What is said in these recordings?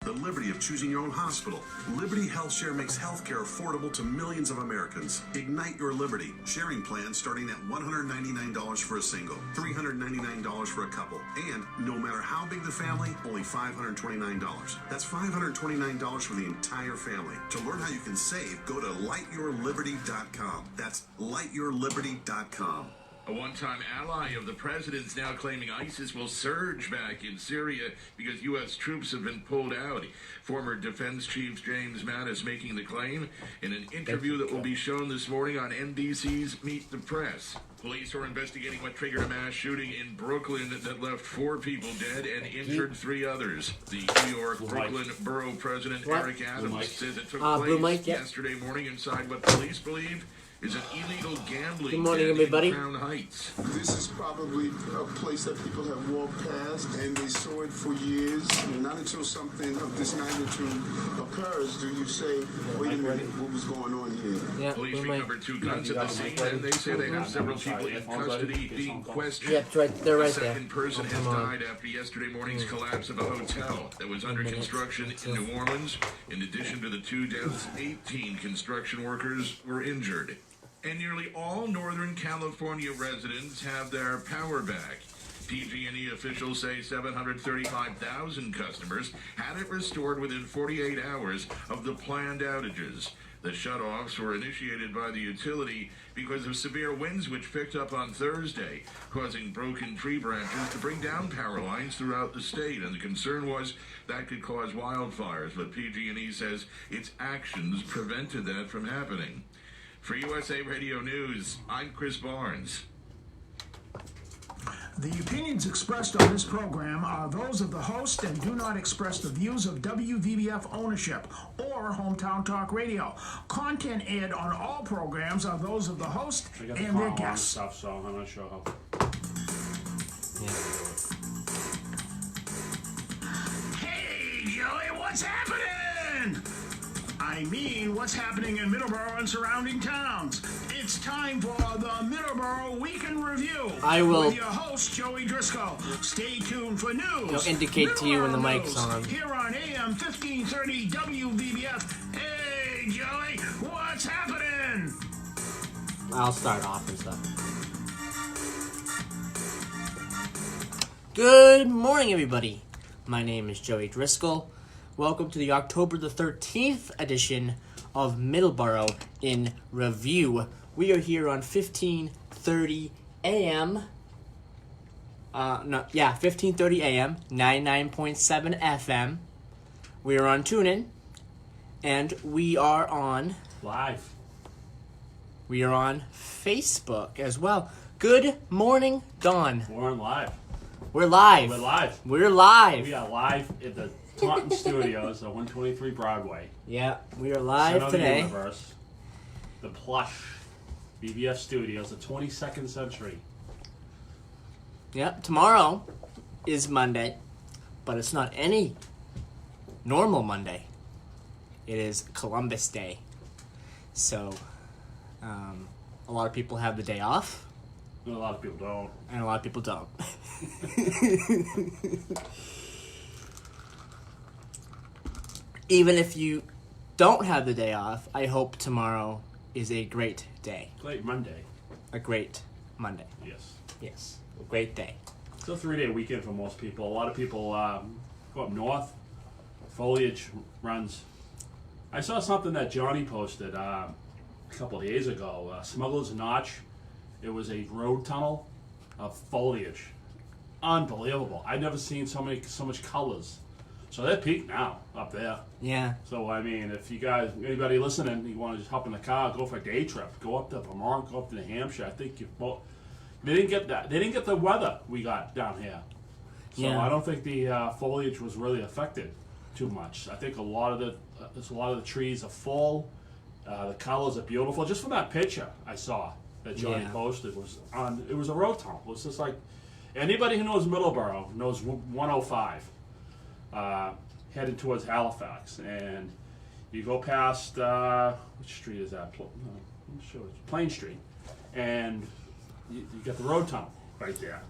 The liberty of choosing your own hospital. Liberty HealthShare makes healthcare affordable to millions of Americans. Ignite your liberty. Sharing plans starting at $199 for a single, $399 for a couple, and no matter how big the family, only $529. That's $529 for the entire family. To learn how you can save, go to lightyourliberty.com. That's lightyourliberty.com. A one-time ally of the president's now claiming ISIS will surge back in Syria because U.S. troops have been pulled out. Former Defense Chief James Mattis making the claim in an interview that will be shown this morning on NBC's Meet the Press. Police are investigating what triggered a mass shooting in Brooklyn that left 4 people dead and injured 3 others. The New York Brooklyn Borough President Eric Adams says it took place yesterday morning inside what police believe is an illegal gambling Good morning, everybody. in Crown Heights. This is probably a place that people have walked past and they saw it for years. And not until something of this magnitude occurs do you say, wait a minute, what was going on here? Yeah, Police recovered 2 guns at the scene, and they say they have several people in custody being questioned. Yeah, they're right A there. second person has died after yesterday morning's collapse of a hotel that was under construction in New Orleans. In addition to the 2 deaths, 18 construction workers were injured. And nearly all Northern California residents have their power back. PG&E officials say 735,000 customers had it restored within 48 hours of the planned outages. The shutoffs were initiated by the utility because of severe winds which picked up on Thursday, causing broken tree branches to bring down power lines throughout the state. And the concern was that could cause wildfires, but PG&E says its actions prevented that from happening. For USA Radio News, I'm Chris Barnes. The opinions expressed on this program are those of the host and do not express the views of WVBF ownership or Hometown Talk Radio. Content aired on all programs are those of the host and their guests. Stuff, so I'm not sure how. Hey, Joey, what's happening? I mean, what's happening in Middleboro and surrounding towns? It's time for the Middleboro Weekend Review. I will. With your host, Joey Driscoll. Stay tuned for news. I'll indicate to you when the mic's on. Here on AM 1530 WVBF. Hey, Joey, what's happening? I'll start off and stuff. Good morning, everybody. My name is Joey Driscoll. Welcome to the October the 13th edition of Middleboro in Review. We are here on 1530 AM. 1530 AM, 99.7 FM. We are on TuneIn, and we are on Live. We are on Facebook as well. Good morning, Dawn. We're on live. We're live. We're live. We're live. We are live at the Taunton Studios at 123 Broadway. Yeah, we are live Center today. Of the universe. The plush BBF Studios, the 22nd century. Yep, tomorrow is Monday, but it's not any normal Monday. It is Columbus Day. So, a lot of people have the day off. A lot of people don't. And a lot of people don't. Even if you don't have the day off, I hope tomorrow is a great day. Great Monday. A great Monday. Yes. Yes, a great day. It's a 3-day weekend for most people. A lot of people go up north. Foliage runs. I saw something that Johnny posted a couple of days ago. Smuggler's Notch. It was a road tunnel of foliage. Unbelievable. I've never seen so much colors. So they're peaked now up there. Yeah. So I mean, if you guys, anybody listening, you want to just hop in the car, go for a day trip, go up to Vermont, go up to New Hampshire. I think they didn't get that. They didn't get the weather we got down here. So Yeah. I don't think the foliage was really affected too much. I think a lot of the trees are full. The colors are beautiful. Just from that picture I saw that Johnny posted it was a road tunnel. It was just like anybody who knows Middleboro knows 105. Headed towards Halifax, and you go past which street is that? I'm sure it's Plain Street, and you got the road tunnel right there.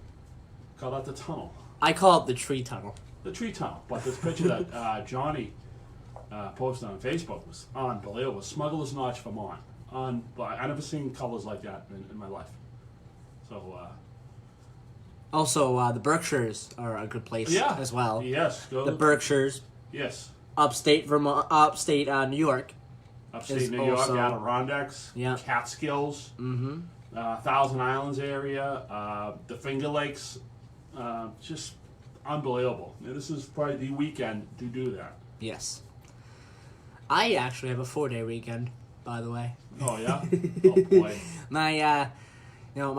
Call that the tunnel. I call it the tree tunnel. the tree tunnel. But this picture that Johnny posted on Facebook was unbelievable. Smuggler's Notch, Vermont. I never seen colors like that in my life. So. Also, the Berkshires are a good place as well. Yes. The Berkshires. Yes. Upstate Vermont, upstate New York. Upstate New York, also, Adirondacks, yeah. Catskills, Thousand Islands area, the Finger Lakes, just unbelievable. This is probably the weekend to do that. Yes. I actually have a 4-day weekend, by the way. Oh yeah. Oh boy. My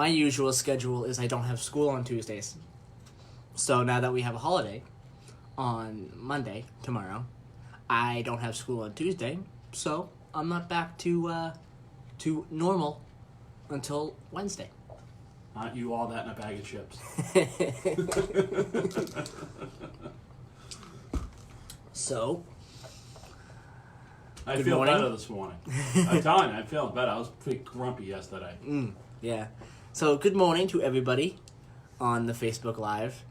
usual schedule is I don't have school on Tuesdays. So now that we have a holiday on Monday, tomorrow, I don't have school on Tuesday, so I'm not back to normal until Wednesday. Aren't you all that in a bag of chips? So, I good feel morning. better this morning. I'm telling you, I'm feeling better. I was pretty grumpy yesterday. yeah. So, good morning to everybody on the Facebook Live.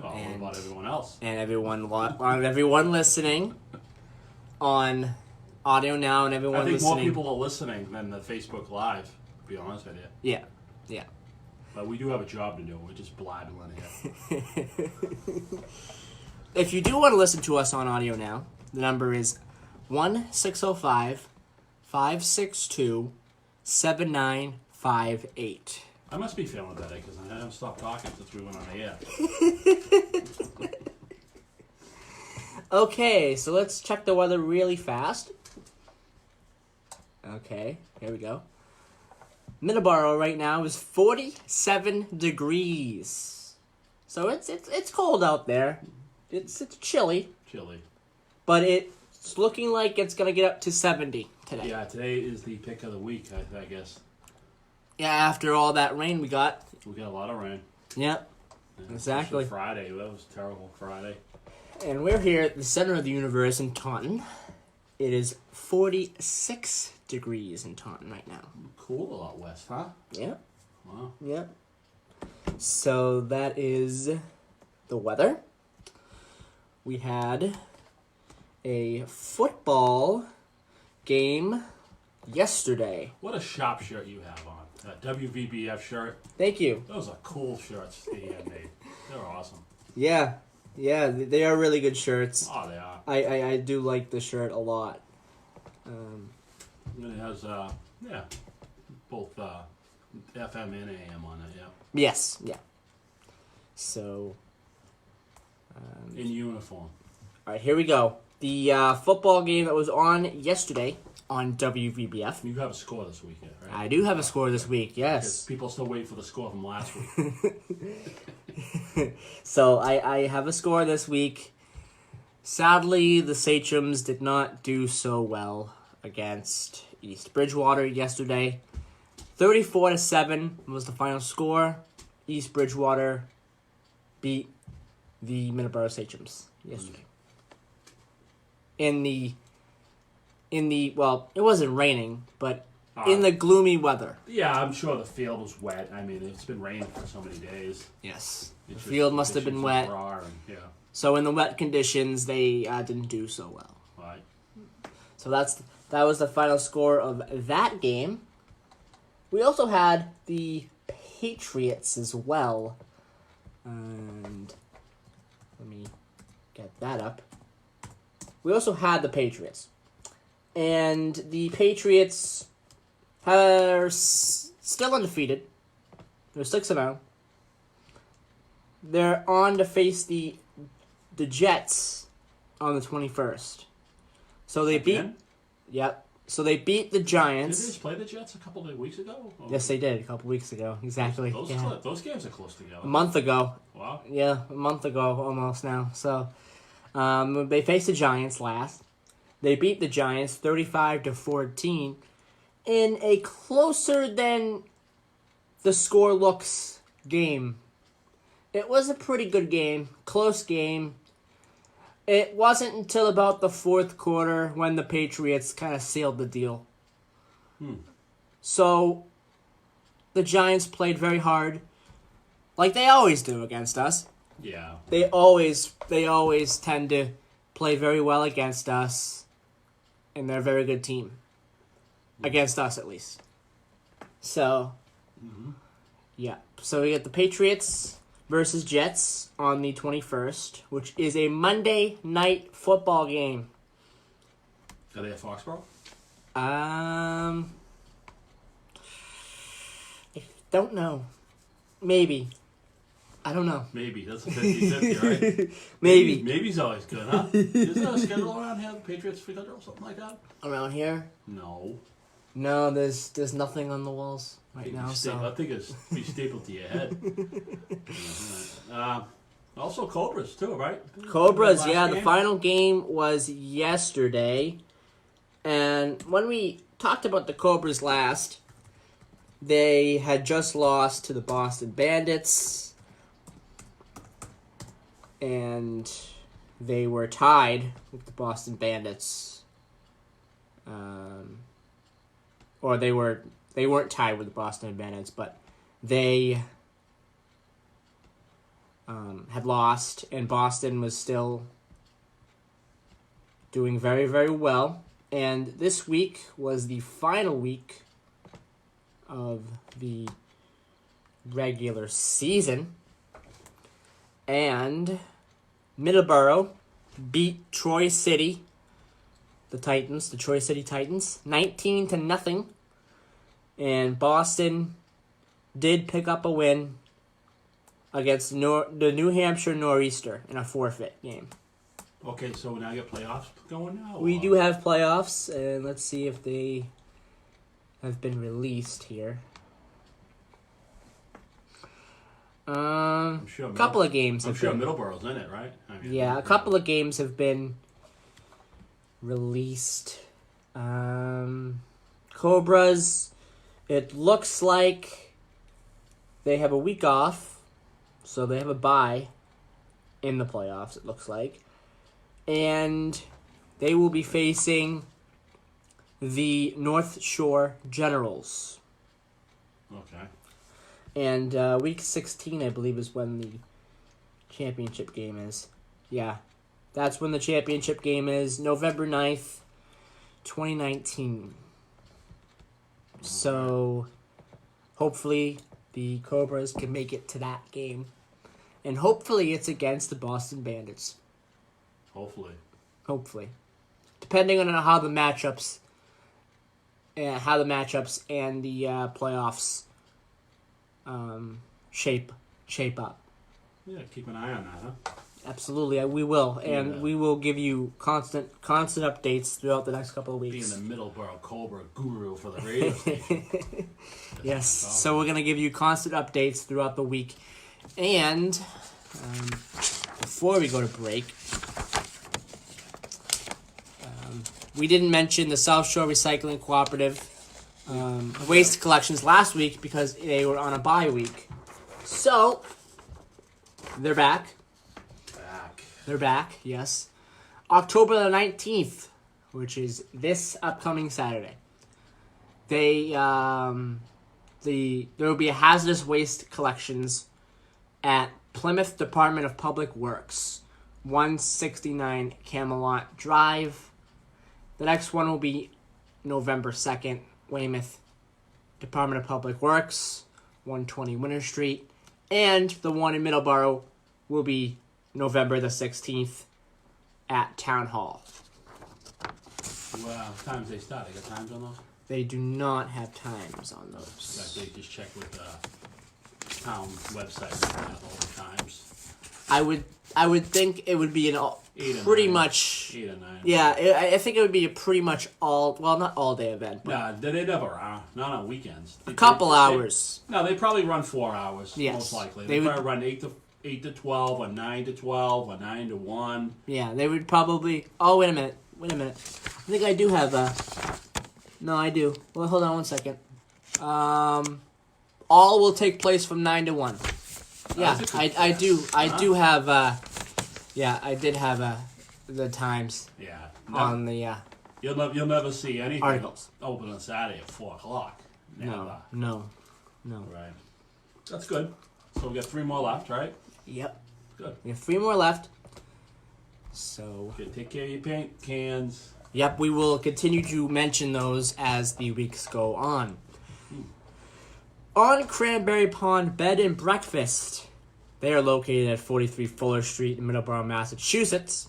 Well, what about everyone else? And everyone listening on audio now, and everyone I think listening. more people are listening than the Facebook Live, to be honest with you. Yeah. But we do have a job to do. We're just blabbing here. If you do want to listen to us on audio now, the number is 1-605-562-7958. I must be feeling better because I haven't stopped talking since we went on the air. Okay, so let's check the weather really fast. Okay, here we go. Middleboro right now is 47 degrees. So it's cold out there. It's chilly, Chilly. but it's looking like it's gonna get up to 70 today. Yeah, today is the pick of the week, I guess. Yeah, after all that rain we got. We got a lot of rain. Yep, Yeah, exactly. especially Friday. That was terrible Friday. And we're here at the center of the universe in Taunton. It is 46 degrees in Taunton right now. Cool out west, huh? Yep. Wow. Yep. So that is the weather. We had a football game yesterday. What a sharp shirt you have on. That WVBF shirt. Thank you. Those are cool shirts that you had made. They're awesome. Yeah, they are really good shirts. Oh, they are. I do like the shirt a lot. And it has, both FM and AM on it, yeah. Yes, yeah. So, In uniform. all right, here we go. The football game that was on yesterday on WVBF. You have a score this weekend, right? I do have a score this week, Because yes. people still wait for the score from last week. So I have a score this week. Sadly, the Sachems did not do so well against East Bridgewater yesterday. 34-7 was the final score. East Bridgewater beat the Middleboro Sachems yesterday. In the well, it wasn't raining, but in the gloomy weather. Yeah, I'm sure the field was wet. I mean, it's been raining for so many days. Yes, the It's field just must have been conditions wet. are raw and, yeah, So in the wet conditions, they didn't do so well. right. So that was the final score of that game. We also had the Patriots as well. And let me get that up. We also had the Patriots. And the Patriots are still undefeated. They're 6-0. They're on to face the Jets on the 21st. So they Again? Yep. So they beat the Did they Giants. just play the Jets a couple of weeks ago? Or- Yes, they did a couple weeks ago. Exactly. Those, Yeah. those games are close together. A month ago. Wow. Yeah, a month ago almost now. So they faced the Giants last. They beat the Giants 35-14 in a closer than the score looks game. It was a pretty good game, close game. It wasn't until about the fourth quarter when the Patriots kind of sealed the deal. So the Giants played very hard, like they always do against us. Yeah. They always tend to play very well against us, and they're a very good team. Against us, at least. So, yeah. So we get the Patriots versus Jets on the 21st, which is a Monday night football game. Are they at Foxborough? I don't know. Maybe. I don't know. Maybe. That's a 50-50, right? Maybe. Maybe's always good, huh? Is there a schedule around here, the Patriots schedule or something like that? Around here? No. No, there's nothing on the walls right now. I So think it's be stapled to your head. Also Cobras too, right? Cobras, Last yeah. The game? final game was yesterday, and when we talked about the Cobras last, they had just lost to the Boston Bandits, and they were tied with the Boston Bandits. Or they weren't tied with the Boston Bandits, but they had lost, and Boston was still doing very, very well. And this week was the final week of the regular season, and Middleboro beat Troy City, the Troy City Titans, 19-0. And Boston did pick up a win against the New Hampshire Nor'easter in a forfeit game. Okay, so now you got playoffs going now? We do have playoffs, and let's see if they have been released here. I'm sure a couple of games. I'm sure Middleboro's in it, right? Yeah, a couple of games have been released. Cobras, it looks like they have a week off, so they have a bye in the playoffs, it looks like. And they will be facing the North Shore Generals. Okay. And week 16, I believe, is when the championship game is. Yeah, that's when the championship game is, November 9th, 2019. So, hopefully, the Cobras can make it to that game. And hopefully it's against the Boston Bandits. Hopefully. Depending on how the matchups and the playoffs shape up. Yeah, keep an eye on that, huh? Absolutely, we will, and Yeah. we will give you constant updates throughout the next couple of Being weeks. the Middleboro Cobra guru for the radio station. Yes, so we're gonna give you constant updates throughout the week, and before we go to break, we didn't mention the South Shore Recycling Cooperative waste collections last week because they were on a bye week. So they're back. They're back, yes. October the 19th, which is this upcoming Saturday. There will be a hazardous waste collections at Plymouth Department of Public Works, 169 Camelot Drive. The next one will be November 2nd, Weymouth Department of Public Works, 120 Winter Street. And the one in Middleboro will be November the 16th at Town Hall. Well, times they start. They got times on those? They do not have times on those. In fact, they just check with the town website and all the times. I would think it would be an all, 8 or pretty 9. much. 8 or 9. Yeah, I think it would be a pretty much not all day event, but Nah, they never are. Not on weekends. a couple hours. No, they probably run 4 hours. Yes. Most likely. They They would- probably run 8 to 12, or 9 to 12, or 9 to 1. Yeah, they would probably. Oh, wait a minute. I think I do have a. No, I do. Well, hold on one second. All will take place from 9 to 1. Yeah, That's a good I do. guess. I do have. Yeah, I did have the times Yeah. on the You'll never see anything articles. open on Saturday at 4 o'clock. Never. No. Right. That's good. So we got 3 more left, right? Yep. Good. We have 3 more left. So, Okay, take care of your paint cans. yep, we will continue to mention those as the weeks go on. On Cranberry Pond Bed and Breakfast. They are located at 43 Fuller Street in Middleboro, Massachusetts.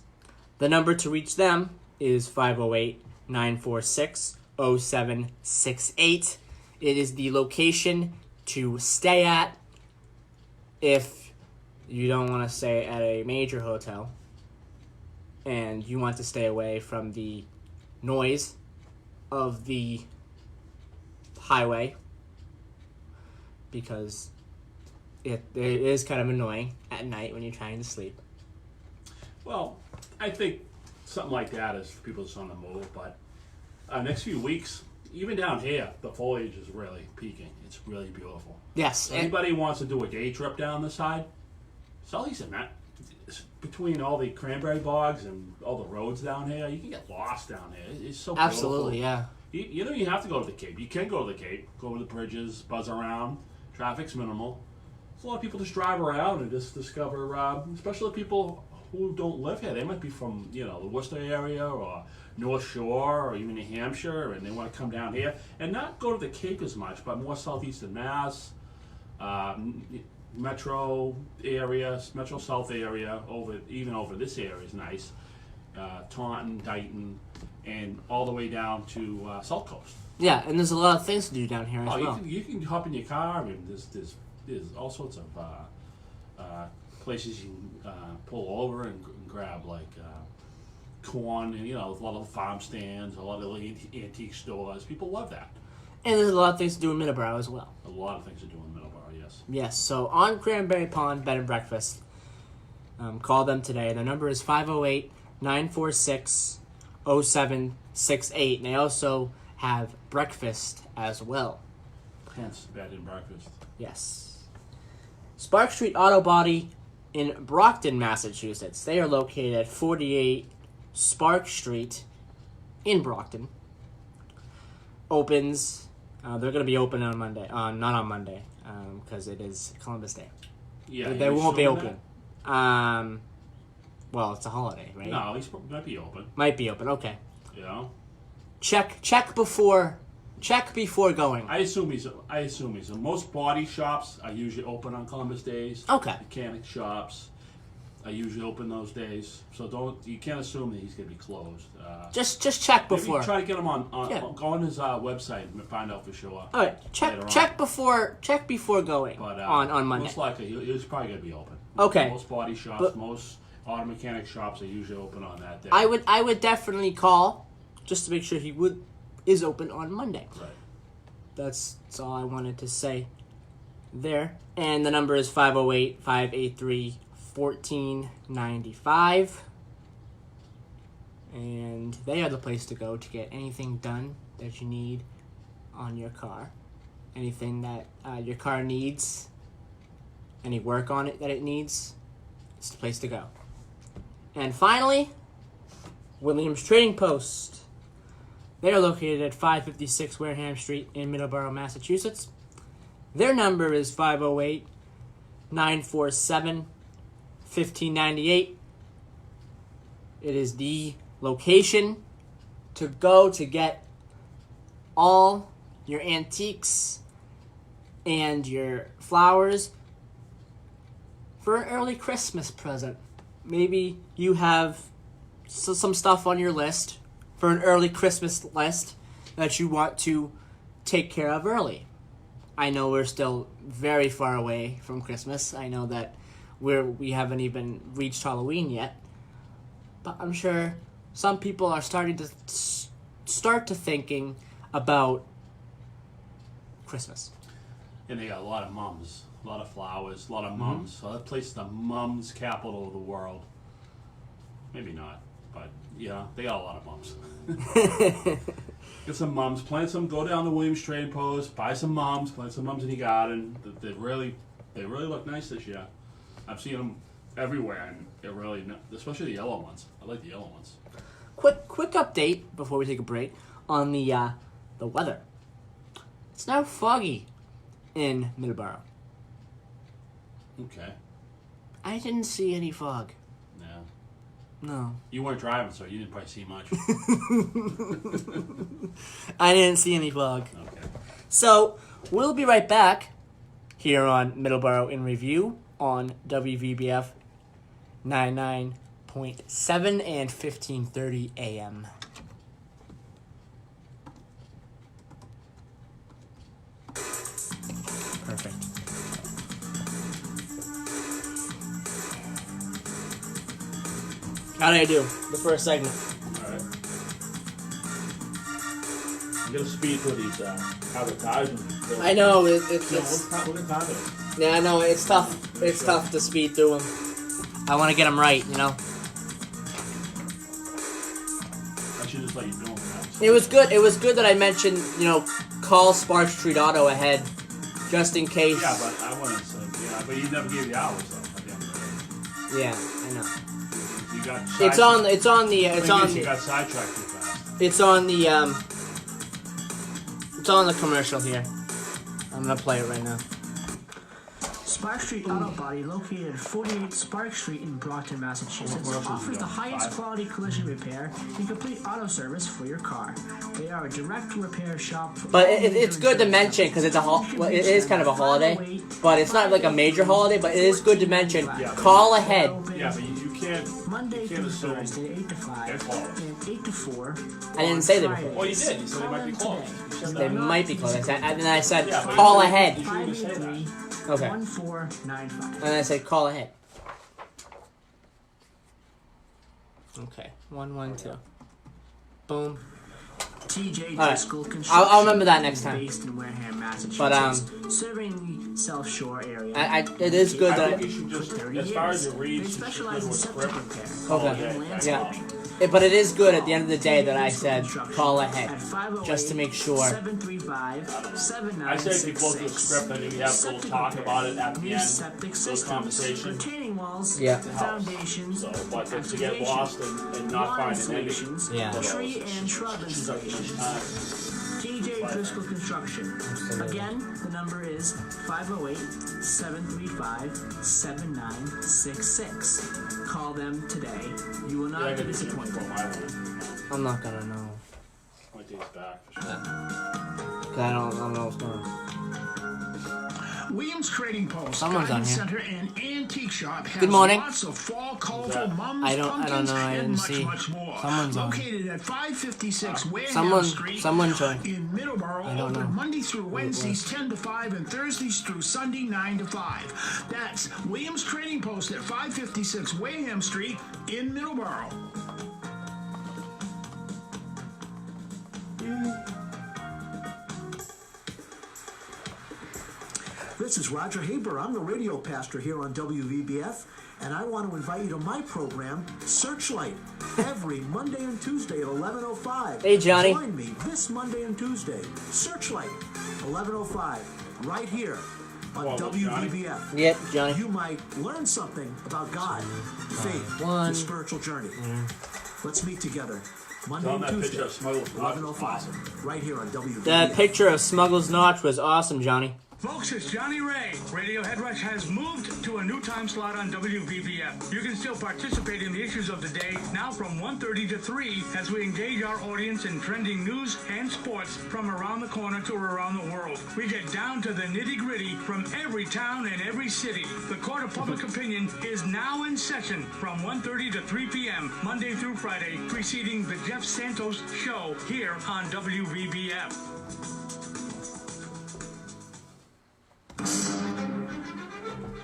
The number to reach them is 508-946-0768. It is the location to stay at if you don't want to stay at a major hotel and you want to stay away from the noise of the highway, because it is kind of annoying at night when you're trying to sleep. Well, I think something like that is for people that's on the move, but next few weeks, even down here, the foliage is really peaking. It's really beautiful. Yes. So anybody who wants to do a day trip down the side, Sully's in that. Between all the cranberry bogs and all the roads down here, you can get lost down here. It's so beautiful. Absolutely, yeah. You don't even have to go to the Cape. You can go to the Cape, go over the bridges, buzz around. Traffic's minimal. There's a lot of people just drive around and just discover, especially people who don't live here. They might be from, the Worcester area or North Shore or even New Hampshire, and they want to come down here and not go to the Cape as much, but more southeastern Mass, metro area, metro south area, over this area is nice. Taunton, Dighton, and all the way down to South Coast. Yeah, and there's a lot of things to do down here as well. You can hop in your car, and there's all sorts of places you can pull over and grab, like corn, and a lot of farm stands, a lot of antique stores. People love that. And there's a lot of things to do in Middleboro as well. A lot of things to do in Middleboro, yes. Yes, so on Cranberry Pond Bed and Breakfast, call them today. Their number is 508-946-0768. And they also have breakfast as well. Hence, bed and breakfast. Yes. Spark Street Auto Body in Brockton, Massachusetts. They are located at 48 Spark Street in Brockton. Opens. They're going to be open on Monday. Not on Monday, because it is Columbus Day. Yeah, They won't be open. Well, it's a holiday, right? No, he might be open. Might be open. Okay. Check before going. I assume he's. Most body shops are usually open on Columbus days. Okay. Mechanic shops are usually open those days, so you can't assume that he's going to be closed. Just check before. Maybe try to get him on go on his website and find out for sure. All right, check before going. But, on Monday. Most likely he's probably going to be open. Okay. Most body shops, most auto mechanic shops are usually open on that day. I would definitely call just to make sure he is open on Monday. Right. That's all I wanted to say there. And the number is 508-583-1495. And they are the place to go to get anything done that you need on your car. Anything that your car needs, any work on it that it needs, it's the place to go. And finally, Williams Trading Post. They are located at 556 Wareham Street in Middleboro, Massachusetts. Their number is 508-947-1598. It is the location to go to get all your antiques and your flowers for an early Christmas present. Maybe you have some stuff on your list for an early Christmas list that you want to take care of early. I know we're still very far away from Christmas. I know that we haven't even reached Halloween yet. But I'm sure some people are starting to thinking about Christmas. And they got a lot of mums, a lot of flowers, a lot of mums. So that place is the mums capital of the world. Maybe not, but yeah, they got a lot of mums. Get some mums, plant some. Go down to Williams Trading Post, buy some mums, plant some mums in your garden. They really look nice this year. I've seen them everywhere, and they're really, especially the yellow ones. I like the yellow ones. Quick update before we take a break on the weather. It's now foggy in Middleboro. Okay. I didn't see any fog. Yeah. No. You weren't driving, so you didn't probably see much. I didn't see any fog. Okay. So, we'll be right back here on Middleboro in Review on WVBF 99.7 and 1530 AM. Perfect. How did I do? The first segment. Alright. You gotta speed through these advertisements. I know, What it's time is it? yeah, I know, it's tough. It's tough to speed through them. I want to get them right, you know? I should just let you know that. It was good that I mentioned, you know, call Spark Street Auto ahead, just in case. Yeah, but I wanted to, but you never gave the hours though at the end of the day. Yeah, I know. You got It's on the You got sidetracked too fast. it's on the commercial here. I'm gonna play it right now. Spark Street Auto Body, located at 48 Spark Street in Brockton, Massachusetts, offers the highest quality collision repair and complete auto service for your car. They are a direct repair shop. But it's good to mention because it is kind of a holiday, but it's not like a major holiday. But it is good to mention. Call ahead. Yeah, but you can't. Monday you can't through assume. Thursday, 8 to 5, and 8 to 4. I didn't say that before. Well, you did. You said they might be closed. You said They that. might be close. And then I said Yeah, but call you ahead. shouldn't just say that. Okay. 1495. And I said call ahead. Okay. 112. Boom. TJ All right. Driscoll Construction. I'll remember that next time. Based in Wareham, Massachusetts. But, serving the South Shore area. It is good I that. think you should just, For 30 as far years. as it reads, They you should specialize go in to a septic script. repair. Okay. and landscaping. But it is good at the end of the day that I said call At ahead, 508 just to make sure. 735 I say if you go through a script and you have a little talk about it at the New end, septic little systems, conversation. retaining walls, Yeah. foundations, So, but if you get excavation, lost and not lawn find anything, installations, Yeah. tree and shrub installations. TJ Driscoll Construction. Again, the number is 508-735-7966. Call them today. You will Yeah, I not be got to disappointed. for my one. I'm not gonna know. My date's back for sure. 'Cause I don't know what's going on. Williams Trading Post, Someone's on Guidance here. Center, and Antique Shop has Good morning. lots of fall, colorful that? mums, I don't pumpkins, know. I and didn't much, see. much more. Someone's on. Located at 556 Wareham Someone Street joined. in Middleboro, I don't open know. Monday through it Wednesdays 10 to 5 and Thursdays through Sunday 9 to 5. That's Williams Trading Post at 556 Wareham Street in Middleboro. This is Roger Haber. I'm the radio pastor here on WVBF, and I want to invite you to my program, Searchlight, every Monday and Tuesday at 11:05. Hey, Johnny. Join me this Monday and Tuesday, Searchlight, 11:05, right here on Well, WVBF. Yep, Johnny. You might learn something about God, faith, One. the spiritual journey. Let's meet together Monday Tell them and that Tuesday, picture of Smuggler's Notch was 11:05, awesome. right here on WVBF. That picture of Smuggler's Notch was awesome, Johnny. Folks, it's Johnny Ray. Radio Head Rush has moved to a new time slot on WVBF. You can still participate in the issues of the day now from 1:30 to 3 as we engage our audience in trending news and sports from around the corner to around the world. We get down to the nitty-gritty from every town and every city. The Court of Public Opinion is now in session from 1:30 to 3 p.m. Monday through Friday, preceding the Jeff Santos Show here on WVBF.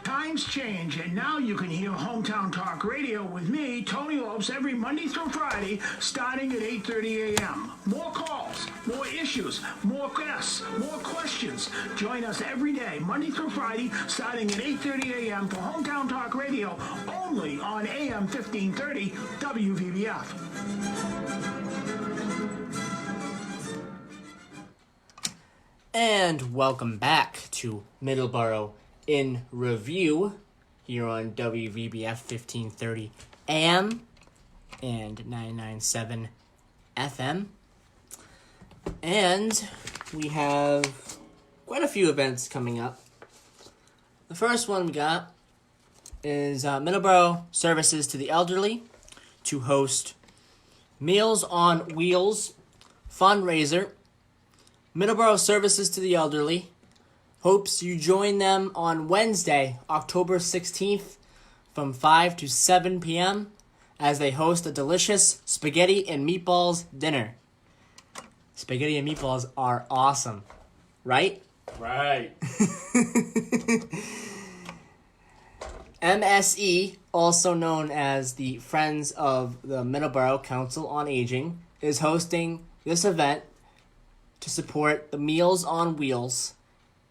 Times change, and now you can hear Hometown Talk Radio with me, Tony Lopes, every Monday through Friday, starting at 8:30 a.m. More calls, more issues, more guests, more questions. Join us every day, Monday through Friday, starting at 8:30 a.m. for Hometown Talk Radio, only on AM 1530 WVBF. And welcome back to Middleboro in Review here on WVBF 1530 AM and 997 FM. And we have quite a few events coming up. The first one we got is Middleboro Services to the Elderly to host Meals on Wheels fundraiser. Middleboro Services to the Elderly hopes you join them on Wednesday, October 16th from 5 to 7 p.m. as they host a delicious spaghetti and meatballs dinner. Spaghetti and meatballs are awesome, right? Right. MSE, also known as the Friends of the Middleboro Council on Aging, is hosting this event to support the Meals on Wheels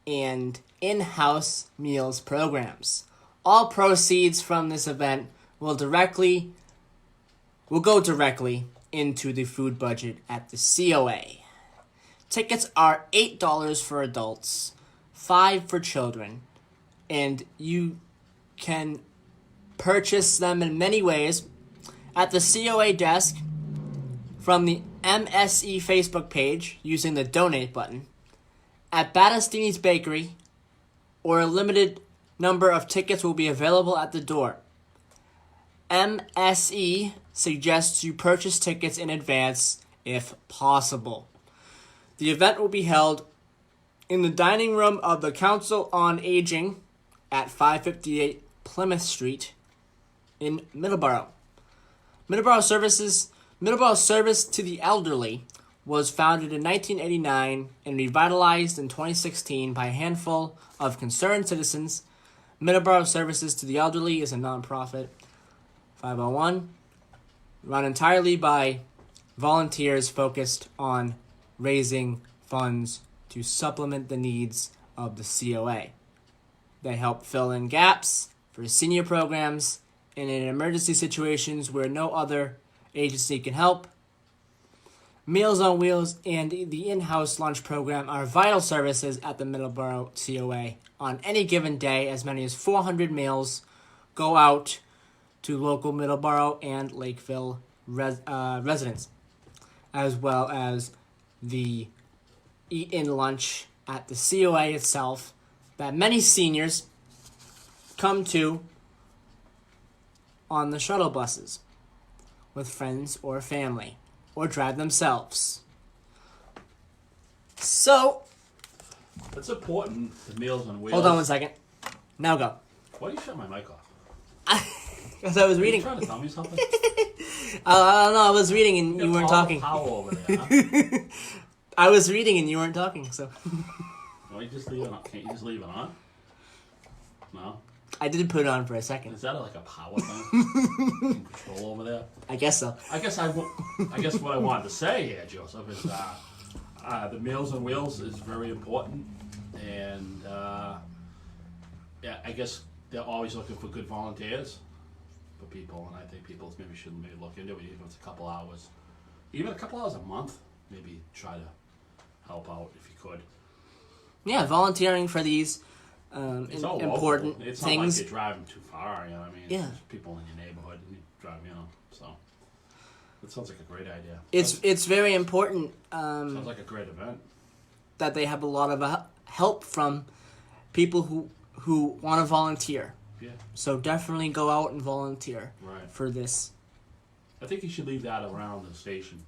and in-house meals programs. All proceeds from this event will go directly into the food budget at the COA. Tickets are $8 for adults, $5 for children, and you can purchase them in many ways at the COA desk, from the MSE Facebook page using the donate button, at Battistini's Bakery, or a limited number of tickets will be available at the door. MSE suggests you purchase tickets in advance if possible. The event will be held in the dining room of the Council on Aging at 558 Plymouth Street in Middleboro. Middleboro Service to the Elderly was founded in 1989 and revitalized in 2016 by a handful of concerned citizens. Middleboro Services to the Elderly is a nonprofit 501 run entirely by volunteers focused on raising funds to supplement the needs of the COA. They help fill in gaps for senior programs and in emergency situations where no other agency can help. Meals on Wheels and the in-house lunch program are vital services at the Middleboro COA. On any given day, as many as 400 meals go out to local Middleboro and Lakeville residents, as well as the eat-in lunch at the COA itself that many seniors come to on the shuttle buses with friends or family, or drive themselves. So, It's important, the Meals on Wheels. hold on one second. Now go. Why do you shut my mic off? Because I was Are you reading. trying to tell me something? I don't know. I was reading and you weren't All the talking. power over there, huh? I was reading and you weren't talking, so Why you just leave it on? Can't you just leave it on? No? I did put it on for a second. Is that like a power thing? Some control over there? I guess so. I guess what I wanted to say here, Joseph, is the Meals on Wheels is very important, and yeah, I guess they're always looking for good volunteers for people, and I think people maybe should look into it, even if it's a couple hours a month. Maybe try to help out if you could. Yeah, volunteering for these It's all important local. It's things. not like you're driving too far, you know what I mean? It's Yeah. just people in your neighborhood, and you drive, so. That sounds like a great idea. It's very important Sounds like a great event. that they have a lot of help from people who want to volunteer. Yeah, So definitely go out and volunteer right. for this. I think you should leave that around the station.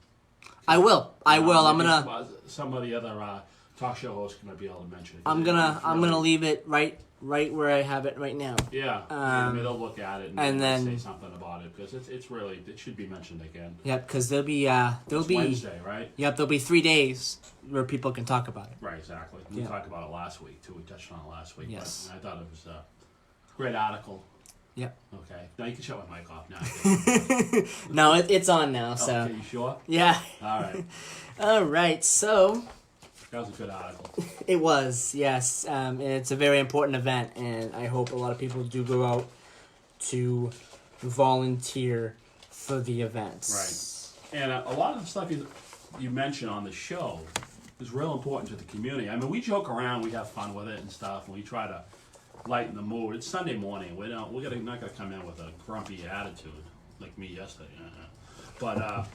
I will. I'm Maybe gonna. Some of the other talk show hosts might be able to mention it. I'm gonna leave it right where I have it right now. Yeah, maybe they'll look at it and then say something about it, because it's really, it should be mentioned again. Yep, because there'll be Wednesday, right? Yep, there'll be 3 days where people can talk about it. Right, exactly. We Yeah. talked about it last week too. We touched on it last week. Yes. But I thought it was a great article. Yep. Okay. Now you can shut my mic off now. No, it's on now. So Okay, you sure? yeah. All right. All right. So That was a good article. it was, yes, and it's a very important event, and I hope a lot of people do go out to volunteer for the events. Right. And a lot of the stuff you mentioned on the show is real important to the community. I mean, we joke around, we have fun with it and stuff, and we try to lighten the mood. It's Sunday morning. We're not gonna come in with a grumpy attitude like me yesterday. But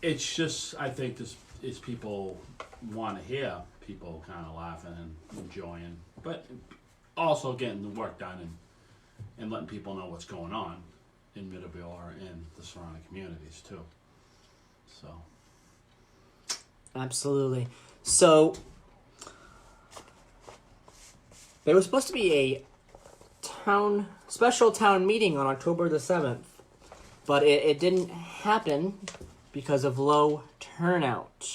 it's just, I think this is, people want to hear people kind of laughing and enjoying, but also getting the work done and letting people know what's going on in Middleboro and the surrounding communities too. So. Absolutely. So, there was supposed to be a special town meeting on October the 7th, but it didn't happen because of low turnout.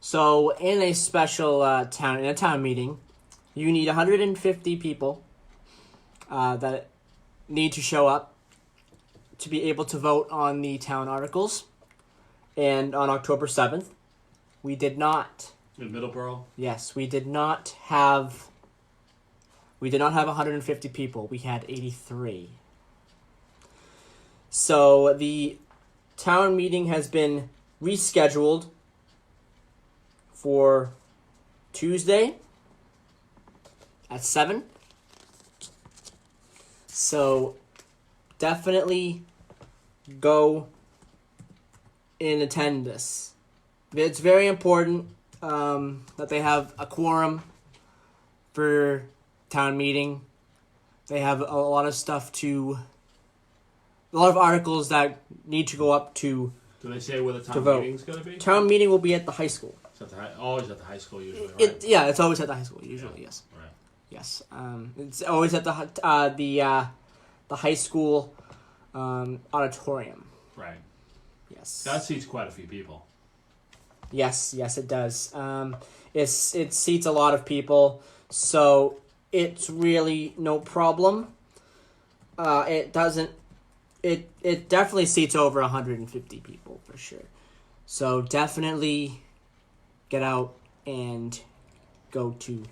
So, in a special town meeting, you need 150 people that need to show up to be able to vote on the town articles. And on October 7th, we did not. In Middleboro? Yes, we did not have 150 people. We had 83. So the town meeting has been rescheduled for Tuesday at 7. So definitely go and attend this. It's very important that they have a quorum for town meeting. They have a lot of articles that need to go up to. Do they say where the town vote. meeting's going to be? Town meeting will be at the high school. It's always at the high school usually, right? It's always at the high school usually. Yes. Right. Yes. It's always at the high school auditorium. Right. Yes. That seats quite a few people. Yes, it does. It seats a lot of people, so it's really no problem. It doesn't. It definitely seats over 150 people for sure. So definitely get out and go to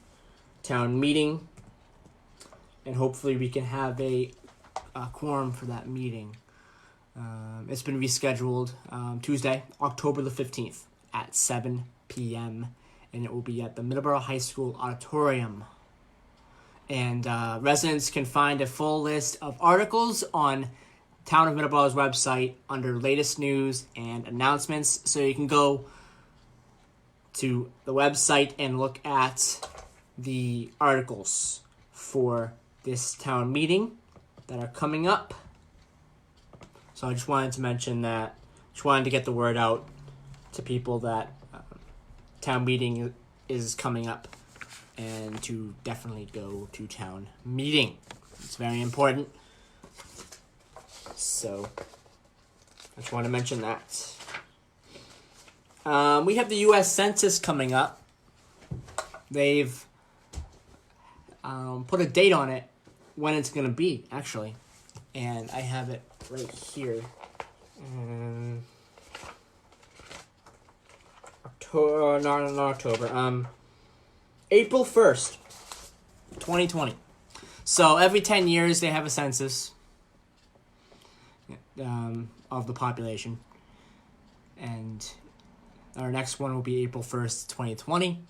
town meeting, and hopefully we can have a quorum for that meeting. It's been rescheduled Tuesday, October the 15th at 7 p.m. and it will be at the Middleboro High School Auditorium. And residents can find a full list of articles on Town of Middleboro's website under latest news and announcements. So you can go to the website and look at the articles for this town meeting that are coming up. So I just wanted to mention that. Just wanted to get the word out to people that town meeting is coming up and to definitely go to town meeting. It's very important. So I just want to mention that. We have the U.S. Census coming up. They've put a date on it when it's going to be, actually. And I have it right here. October. April 1st, 2020. So every 10 years they have a census of the population. And our next one will be April 1st, 2020.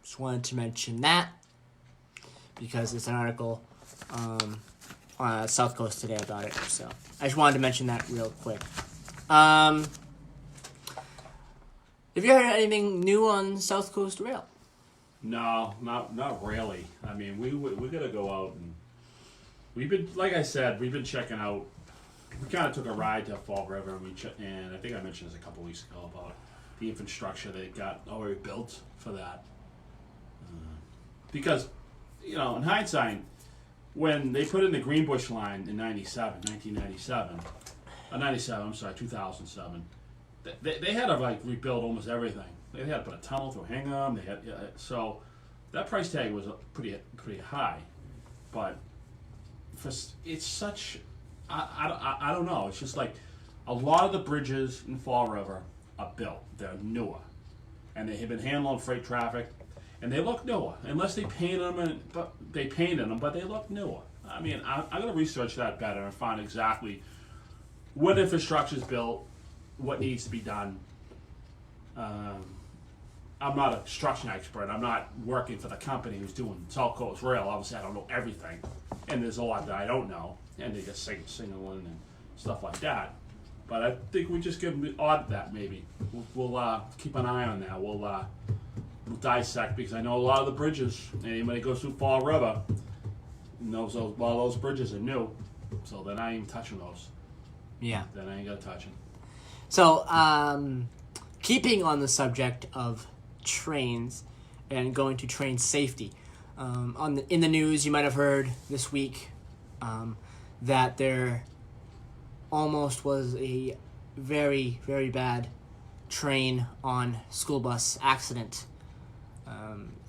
Just wanted to mention that because it's an article on South Coast Today about it. So I just wanted to mention that real quick. Have you heard anything new on South Coast Rail? No, not really. I mean, we gotta go out and we've been, like I said, we've been checking out. We kind of took a ride to Fall River, and I think I mentioned this a couple weeks ago about the infrastructure they got already built for that. Because, in hindsight, when they put in the Greenbush line in 2007, they had to rebuild almost everything. They had to put a tunnel through Hingham. So that price tag was pretty high, but it's such. I don't know. It's just like a lot of the bridges in Fall River are built. They're newer, and they have been handling freight traffic, and they look newer. Unless they painted them, but they look newer. I mean, I'm going to research that better and find exactly what infrastructure is built, what needs to be done. I'm not a construction expert. I'm not working for the company who's doing South Coast Rail. Obviously, I don't know everything, and there's a lot that I don't know, and they just signaling and stuff like that. But I think we just give them the odd that maybe. We'll keep an eye on that. We'll dissect, because I know a lot of the bridges, anybody goes through Fall River, And those bridges are new, so they're not even touching those. Yeah. Then I ain't gonna touch them. So, keeping on the subject of trains and going to train safety, in the news you might have heard this week that there almost was a very, very bad train on school bus accident.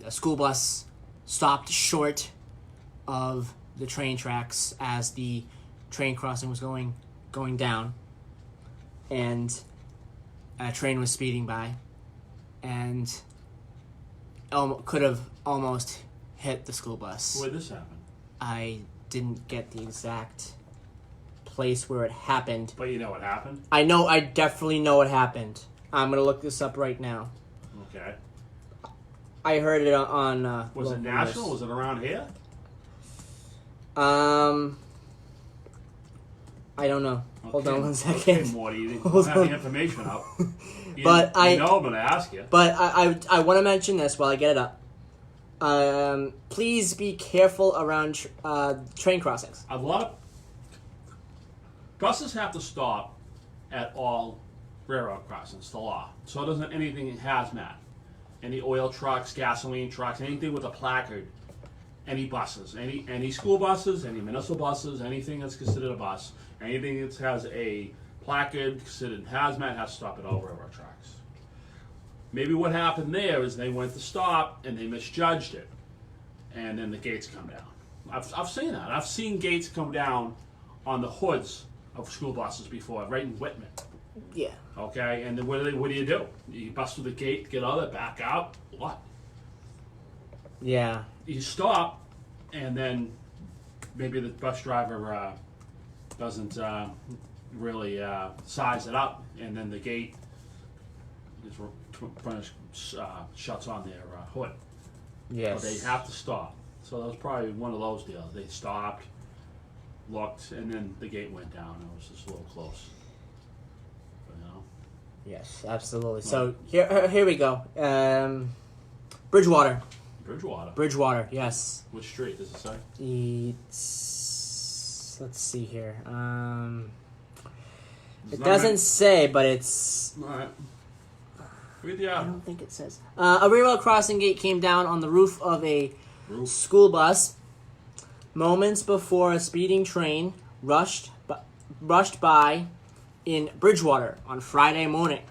A school bus stopped short of the train tracks as the train crossing was going down, and a train was speeding by and could have almost hit the school bus. Where did this happen? I didn't get the exact place where it happened. But you know what happened? I definitely know what happened. I'm going to look this up right now. Okay. I heard it on was it national? Was it around here? I don't know. Okay. Hold on one second. Okay, Morty, you didn't have the information up. But I'm going to ask you. But I want to mention this while I get it up. Please be careful around train crossings. A lot of buses have to stop at all railroad crossings, the law. So doesn't anything hazmat. Any oil trucks, gasoline trucks, anything with a placard, any buses, any school buses, any municipal buses, anything that's considered a bus, anything that has a placard considered hazmat has to stop at all railroad tracks. Maybe what happened there is they went to stop and they misjudged it, and then the gates come down. I've seen that. I've seen gates come down on the hoods of school buses before, right in Whitman. Yeah. Okay, and then what do you do? You bust through the gate, get out of it, back out. What? Yeah. You stop, and then maybe the bus driver doesn't really size it up, and then the gate shuts on their hood. Yes. So they have to stop. So that was probably one of those deals. They stopped, looked, and then the gate went down. It was just a little close. But, you know. Yes, absolutely. So here we go. Bridgewater. Bridgewater, yes. Which street does it say? Let's see here. It doesn't say, but it's... All right. Read the I article. don't think it says. A railroad crossing gate came down on the roof of a school bus moments before a speeding train rushed by in Bridgewater on Friday morning.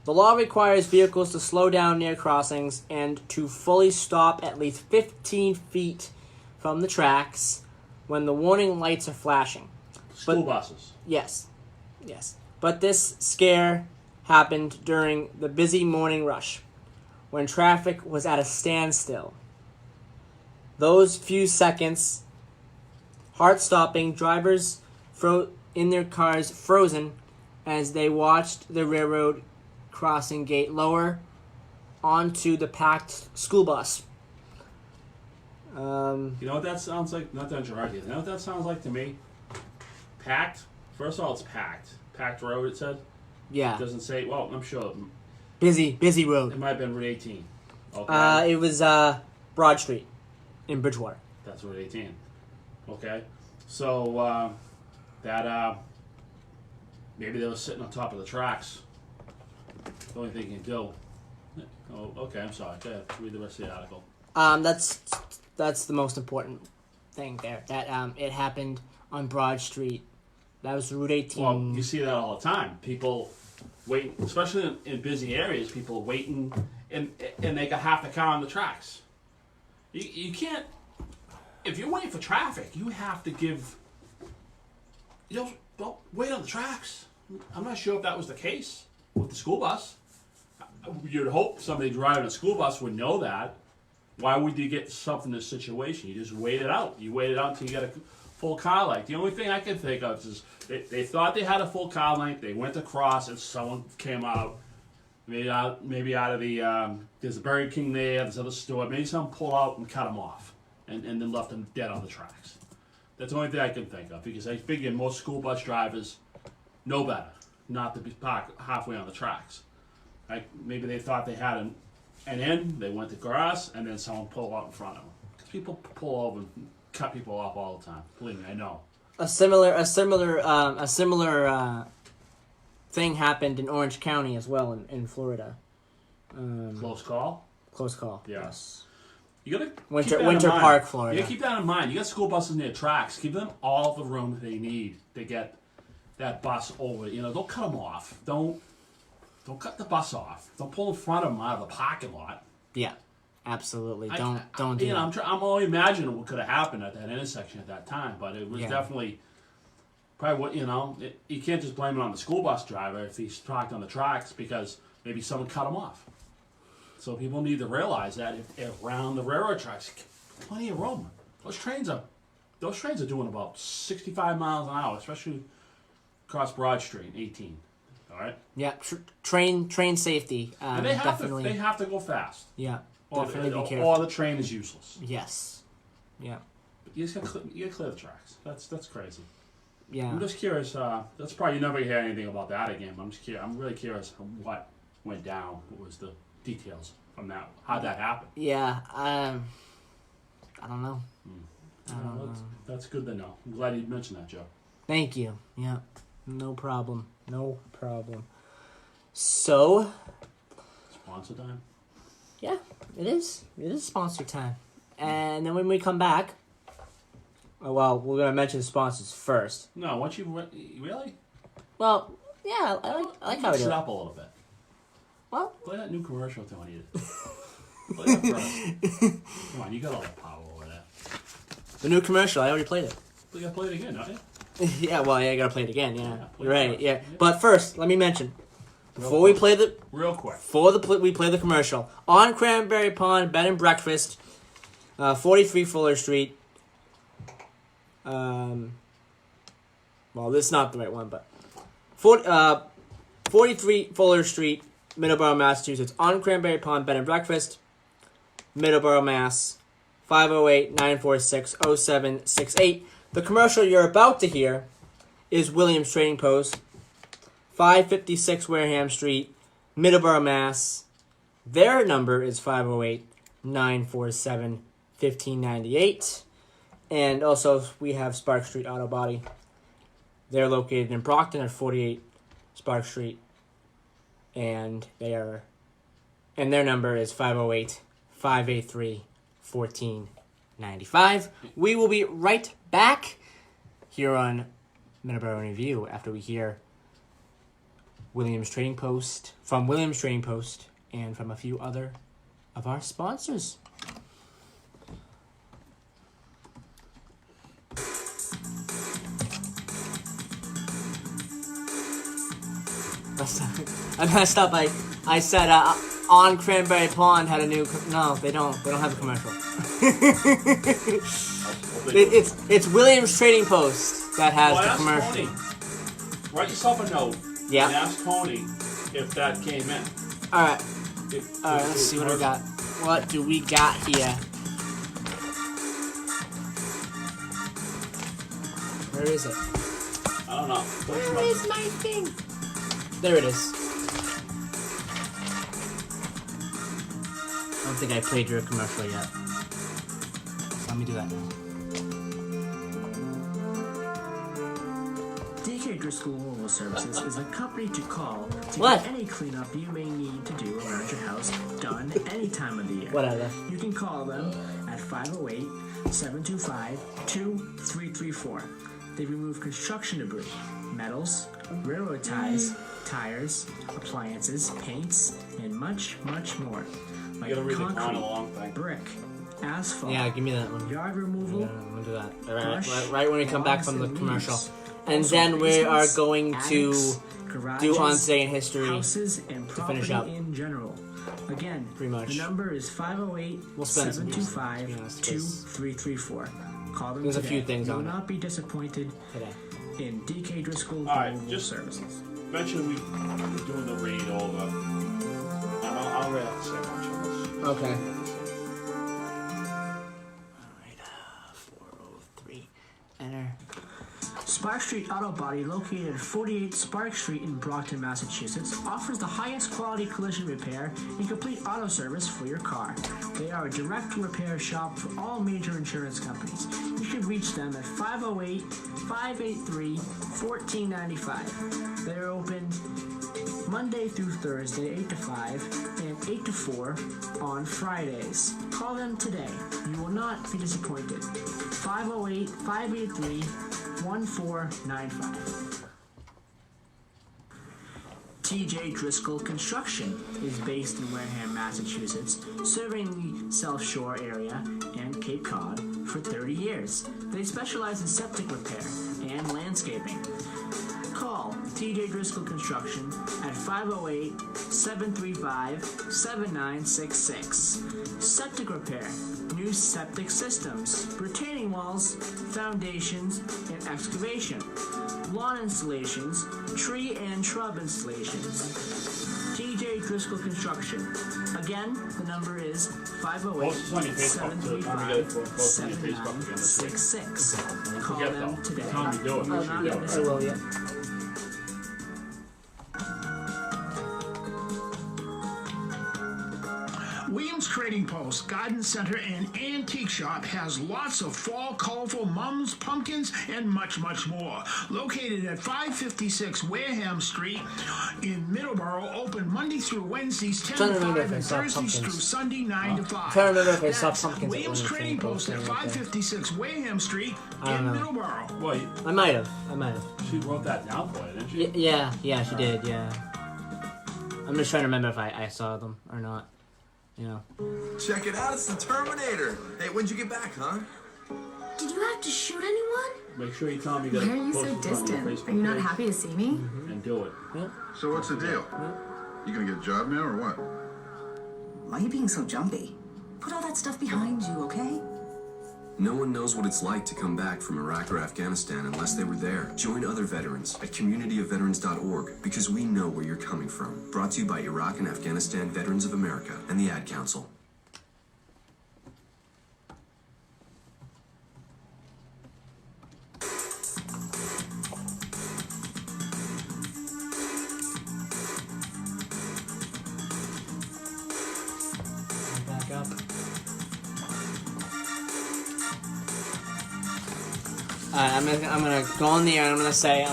The law requires vehicles to slow down near crossings and to fully stop at least 15 feet from the tracks when the warning lights are flashing. School buses. Yes. But this scare happened during the busy morning rush, when traffic was at a standstill. Those few seconds, heart-stopping, drivers in their cars frozen as they watched the railroad crossing gate lower onto the packed school bus. You know what that sounds like? Not to interrupt you. You know what that sounds like to me? Packed. First of all, it's packed. Packed road, it said. Yeah. It doesn't say, well, I'm sure. Busy road. It might have been Route 18. Okay. It was Broad Street in Bridgewater. That's Route 18. Okay. So, maybe they were sitting on top of the tracks. The only thing you can do. Oh, okay, I'm sorry. Go ahead. Read the rest of the article. That's the most important thing there. That it happened on Broad Street. That was Route 18. Well, you see that all the time. People wait, especially in busy areas, people waiting and they got half the car on the tracks. You can't, if you're waiting for traffic, you have to give, don't wait on the tracks. I'm not sure if that was the case with the school bus. You'd hope somebody driving a school bus would know that. Why would you get something in this situation? You just wait it out. You wait it out until you get a full car length. The only thing I can think of is they thought they had a full car length. They went across and someone came out. Maybe out of the, there's a Burger King there, there's another store. Maybe someone pulled out and cut them off and then left them dead on the tracks. That's the only thing I can think of, because I figure most school bus drivers know better not to be parked halfway on the tracks. Maybe they thought they had an end, they went across, and then someone pulled out in front of them. Because people pull over and cut people off all the time. Believe me, I know. A similar thing happened in Orange County as well in Florida. Close call. Close call. Yeah. Yes. You gotta Winter Park, Florida. You gotta keep that in mind. You got school buses near tracks. Give them all the room they need to get that bus over. You know, don't cut them off. Don't cut the bus off. Don't pull in front of them out of the parking lot. Yeah, absolutely. Don't do you know, that. I'm only imagining what could have happened at that intersection at that time, but it was definitely probably what you can't just blame it on the school bus driver if he's parked on the tracks because maybe someone cut him off. So people need to realize that if around the railroad tracks, plenty of room. Those trains are doing about 65 miles an hour, especially across Broad Street, 18. All right. Yeah, train safety. And they have definitely. to have to go fast. Yeah, Or definitely be careful. or the train is useless. Yes. Yeah. But you just gotta clear the tracks. That's crazy. Yeah. I'm just curious. That's probably you're never hear anything about that again. But I'm just curious. I'm really curious what went down. What was the details from that? How'd that happen? Yeah. I don't know. That's good to know. I'm glad you mentioned that, Joe. Thank you. Yeah. No problem. No problem. So. Sponsor time. Yeah, it is. It is sponsor time. And then when we come back, well, we're gonna mention the sponsors first. No, once you really. Well, yeah, I like how we Mix do it it. up a little bit. Well, Play that new commercial, Tony. Play that first. Come on, you got all the power over there. the new commercial. I already played it. You gotta play it again, don't you? Yeah, well, I gotta play it again. Yeah, play you're it right. first. Yeah, Yeah. but first, let me mention before we play the Real quick. we play the commercial on Cranberry Pond Bed and Breakfast, 43 Fuller Street. Well, this is not the right one, but 43 Fuller Street, Middleboro, Massachusetts, on Cranberry Pond Bed and Breakfast, Middleboro, Mass. 508-946-0768. The commercial you're about to hear is Williams Trading Post, 556 Wareham Street, Middleboro, Mass. Their number is 508-947-1598. And also we have Spark Street Auto Body. They're located in Brockton at 48 Spark Street. And their number is 508-583-1495. We will be right back here on Middleboro Review after we hear Williams Trading Post, from Williams Trading Post, and from a few other of our sponsors. I messed up. I said on Cranberry Pond had a new. No, they don't. They don't have a commercial. It's Williams Trading Post that has the commercial. Tony. Write yourself a note. Yeah. And ask Tony if that came in. All right. All right. Let's see what we got. What do we got here? Where is it? I don't know. Where is my thing? There it is. I don't think I played your commercial yet. So let me do that now. DK Driscoll Mobile Services is a company to call to What? get any cleanup you may need to do around your house done any time of the year. Whatever. You can call them at 508-725-2334. They remove construction debris, metals, railroad ties, tires, appliances, paints, and much, much more. Like You gotta read the concrete, long thing. brick, asphalt, Yeah, give me that one. yard removal, Yeah, I'm gonna do that. brush, Right when we come back from the lawns, commercial. leaves. And Also then we are basements, going to attics, do garages, On Today in History. houses and to property finish up. in general. Again, Pretty much. the number is We'll spend some years, to be honest, 508-725-2334. Call them There's a today. few things you on will it. not be disappointed Today. in DK Driscoll All right, Mobile just- Services. Mention we doing the read over. I'll really have to say much on this. Okay. Alright, 403. Enter. Spark Spark Street Auto Body, located at 48 Spark Street in Brockton, Massachusetts, offers the highest quality collision repair and complete auto service for your car. They are a direct repair shop for all major insurance companies. You should reach them at 508-583-1495. They are open Monday through Thursday, 8 to 5, and 8 to 4 on Fridays. Call them today. You will not be disappointed. 508-583-1495. TJ Driscoll Construction is based in Wareham, Massachusetts, serving the South Shore area and Cape Cod for 30 years. They specialize in septic repair and landscaping. Call TJ Driscoll Construction at 508-735-7966. Septic repair, new septic systems, retaining walls, foundations, and excavation. Lawn installations, tree and shrub installations. TJ Driscoll Construction. Again, the number is 508-735-7966. Call them today. Tell me do it. I will, yeah. Williams Trading Post, Garden Center, and Antique Shop has lots of fall colorful mums, pumpkins, and much, much more. Located at 556 Wareham Street in Middleboro, open Monday through Wednesdays 10 to 5 and Thursdays through Sunday 9 to 5. I'm trying to remember if I saw That's pumpkins at Williams Williams Trading Trading Post Post at or anything. 556 Wareham Street I in don't know. Middleboro. Well, I might have. she wrote that down for you, didn't she? Yeah, she did, yeah. I'm just trying to remember if I saw them or not. You know. Check it out, it's the Terminator. Hey, when'd you get back, huh? Did you have to shoot anyone? Make sure you tell me that. Why are you so distant? Are you not happy to see me? And do it. So what's the deal? You gonna get a job now or what? Why are you being so jumpy? Put all that stuff behind you, okay? No one knows what it's like to come back from Iraq or Afghanistan unless they were there. Join other veterans at communityofveterans.org because we know where you're coming from. Brought to you by Iraq and Afghanistan Veterans of America and the Ad Council. Back up. I'm gonna go on the air and I'm gonna say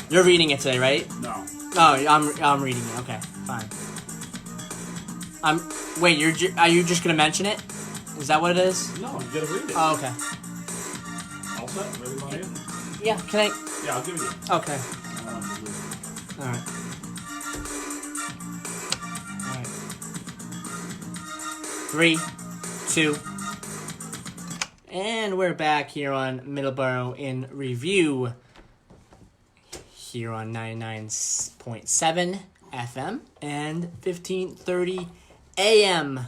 You're reading it today, right? No. Oh, I'm reading it. Okay, fine. Wait, are you just gonna mention it? Is that what it is? No, you gotta read it. Oh, okay. All set? Ready for you? Yeah. Can I? Yeah, I'll give it to you. Okay. All right. 3, 2, and we're back here on Middleboro in Review, here on 99.7 FM and 1530 AM.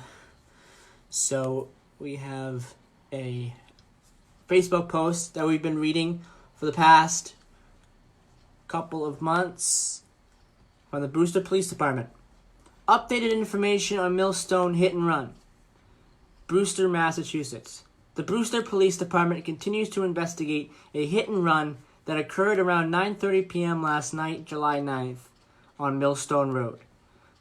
So we have a Facebook post that we've been reading for the past couple of months from the Brewster Police Department. Updated information on Millstone hit and run. Brewster, Massachusetts. The Brewster Police Department continues to investigate a hit and run that occurred around 9:30 p.m. last night, July 9th, on Millstone Road.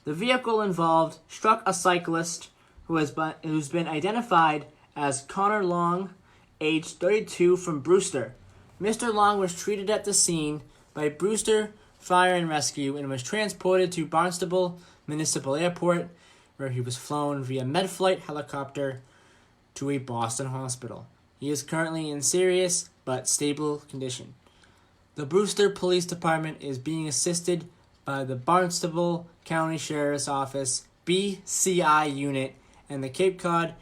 The vehicle involved struck a cyclist who's been identified as Connor Long, age 32, from Brewster. Mr. Long was treated at the scene by Brewster Fire and Rescue and was transported to Barnstable Municipal Airport, where he was flown via Medflight helicopter to a Boston hospital. He is currently in serious but stable condition. The Brewster Police Department is being assisted by the Barnstable County Sheriff's Office BCI unit and the Cape Cod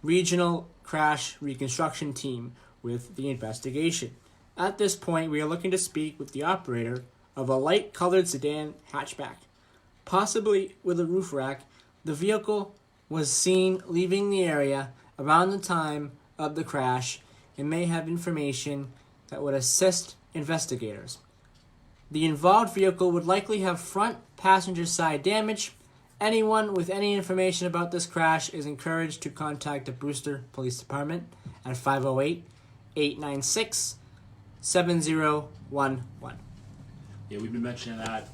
Regional Crash Reconstruction Team with the investigation. At this point, we are looking to speak with the operator of a light-colored sedan hatchback, possibly with a roof rack. The vehicle was seen leaving the area around the time of the crash and may have information that would assist investigators. The involved vehicle would likely have front passenger side damage. Anyone with any information about this crash is encouraged to contact the Brewster Police Department at 508-896-0000 7011. Yeah, we've been mentioning that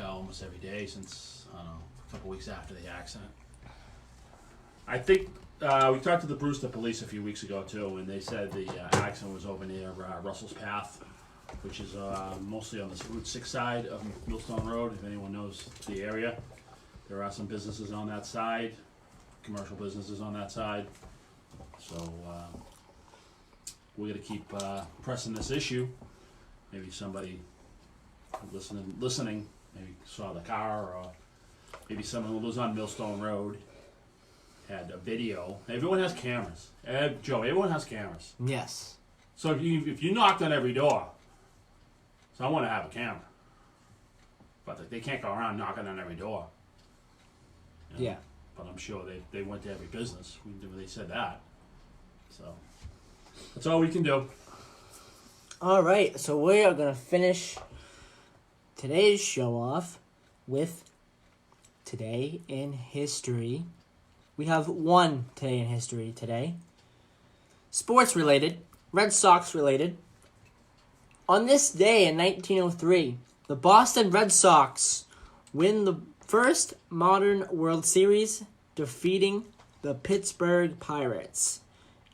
almost every day since, I don't know, a couple weeks after the accident. I think we talked to the Brewster police a few weeks ago, too, and they said the accident was over near Russell's Path, which is mostly on the Route 6 side of Millstone Road, if anyone knows the area. There are some businesses on that side, commercial businesses on that side. So we're going to keep pressing this issue. Maybe somebody listening maybe saw the car, or maybe someone who lives on Millstone Road had a video. Everyone has cameras. Joe, everyone has cameras. Yes. So if you knocked on every door, someone would have a camera. But they can't go around knocking on every door. You know? Yeah. But I'm sure they went to every business when they said that. So that's all we can do. All right, so we are going to finish today's show off with Today in History. We have one Today in History today. Sports related, Red Sox related. On this day in 1903, the Boston Red Sox win the first modern World Series, defeating the Pittsburgh Pirates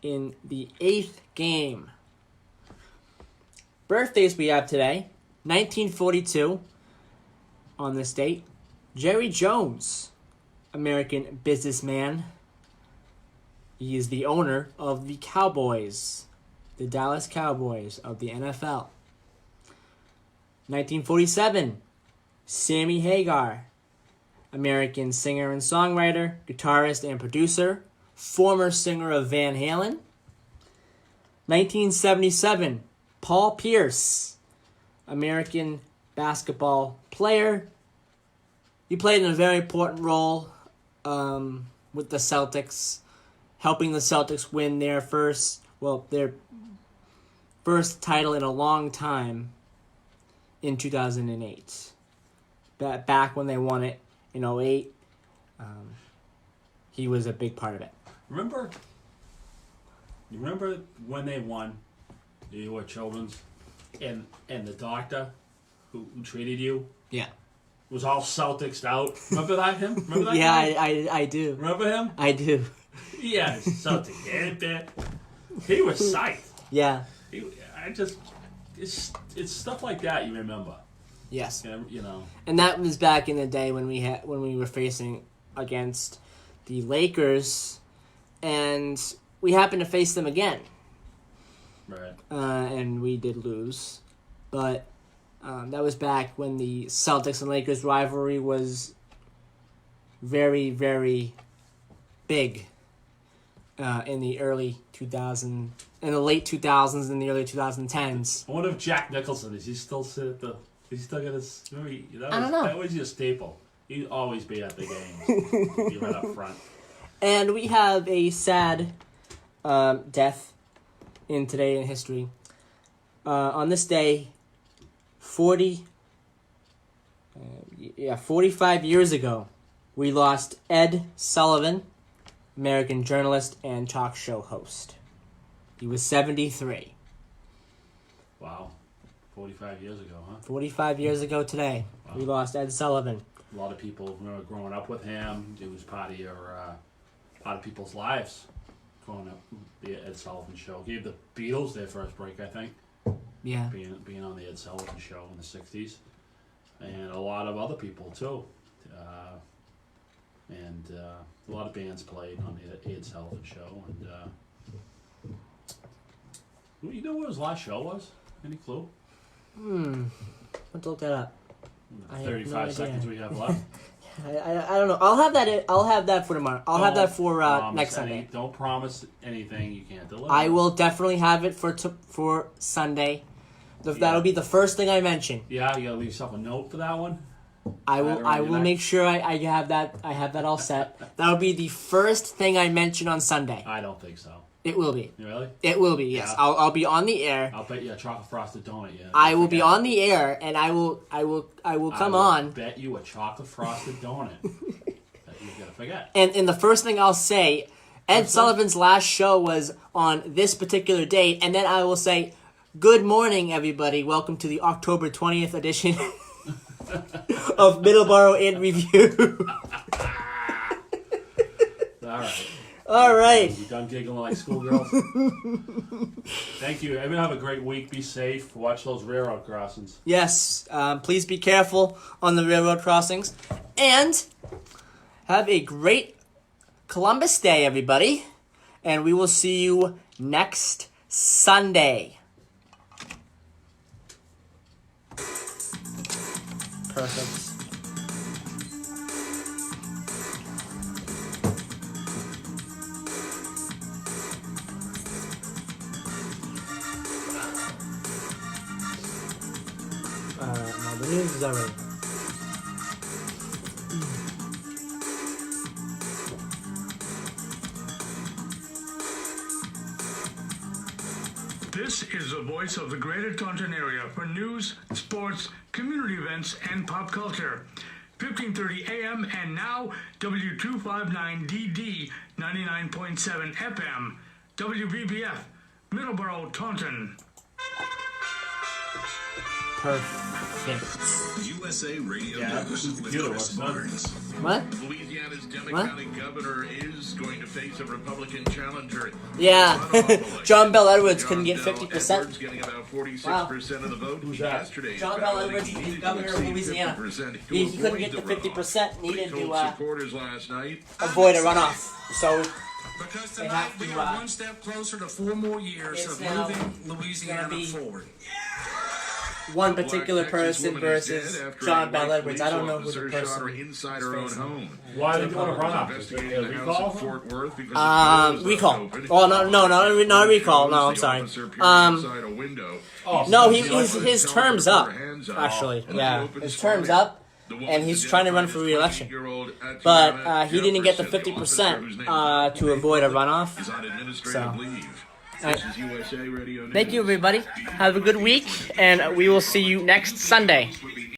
in the 8th game. Birthdays we have today. 1942, on this date, Jerry Jones, American businessman. He is the owner of the Cowboys, the Dallas Cowboys of the NFL. 1947, Sammy Hagar, American singer and songwriter, guitarist and producer, former singer of Van Halen. 1977, Paul Pierce, American basketball player. He played in a very important role with the Celtics, helping the Celtics win their first title in a long time in 2008. Back when they won it in 2008, he was a big part of it. Remember when they won? You were children's, and the doctor who treated you, was all Celtics out. Remember that him? Remember that? Yeah, I do. Remember him? I do. Yeah, Celtic. He was psyched. Yeah. It's stuff like that you remember. Yes. You know. And that was back in the day when we were facing against the Lakers, and we happened to face them again. Right. And we did lose, but that was back when the Celtics and Lakers rivalry was very, very big in the early 2000s, in the late 2000s and the early 2010s. I wonder if Jack Nicholson, is he still he's still got his, I don't know. That was your staple. He'd always be at the games. Be right up front. And we have a sad death in Today in History. On this day, 45 years ago, we lost Ed Sullivan, American journalist and talk show host. He was 73. Wow. 45 years ago, huh? 45 years ago today, we lost Ed Sullivan. A lot of people remember growing up with him. It was part of people's lives. Growing up, the Ed Sullivan Show gave the Beatles their first break, I think. Yeah. Being on the Ed Sullivan Show in the 60s. And a lot of other people, too. And a lot of bands played on the Ed Sullivan Show. And you know what his last show was? Any clue? Let's look that up. 35 seconds we have left. I don't know. I'll have that for tomorrow. I'll have that for next Sunday. Don't promise anything you can't deliver. I will definitely have it for Sunday. That'll be the first thing I mention. Yeah, you gotta leave yourself a note for that one. I will make sure I have that. I have that all set. That'll be the first thing I mention on Sunday. I don't think so. It will be. Really? It will be. Yes. Yeah. I'll be on the air. I'll bet you a chocolate frosted donut. Yeah. I will be on the air, and I will come on. Bet you a chocolate frosted donut. That you're gonna forget. And the first thing I'll say, Ed Sullivan's last show was on this particular date, and then I will say, Good morning, everybody. Welcome to the October 20th edition of Middleboro in Review. All right. You done giggling like schoolgirls? Thank you. Everyone have a great week. Be safe. Watch those railroad crossings. Yes. Please be careful on the railroad crossings. And have a great Columbus Day, everybody. And we will see you next Sunday. Perfect. No, the news is already. This is the voice of the Greater Taunton area for news, sports, community events, and pop culture. 1530 AM and now W259DD 99.7 FM. WBBF, Middleboro, Taunton. Perfect. USA Radio News with Beautiful. Chris Barnes. What? Louisiana's Democratic governor is going to face a Republican challenger. Yeah. John Bell Edwards couldn't get 50%. Edwards getting about 46% of the vote. Who's that? Yesterday. John Bell Edwards is the governor of Louisiana. He couldn't get the 50% needed to supporters last night. avoid a runoff. So because they tonight have to, we are one step closer to 4 more years it's of now moving Louisiana be forward. one particular person versus John Bell Edwards. I don't know who the person inside her own home. Why are they doing a runoff? Is there a recall? Recall. Oh no, not a recall. No, I'm sorry. No, his term's up. Actually, yeah, his term's up, and he's trying to run for re-election. But he didn't get the 50% to avoid a runoff. So. Thank you, everybody. Have a good week, and we will see you next Sunday.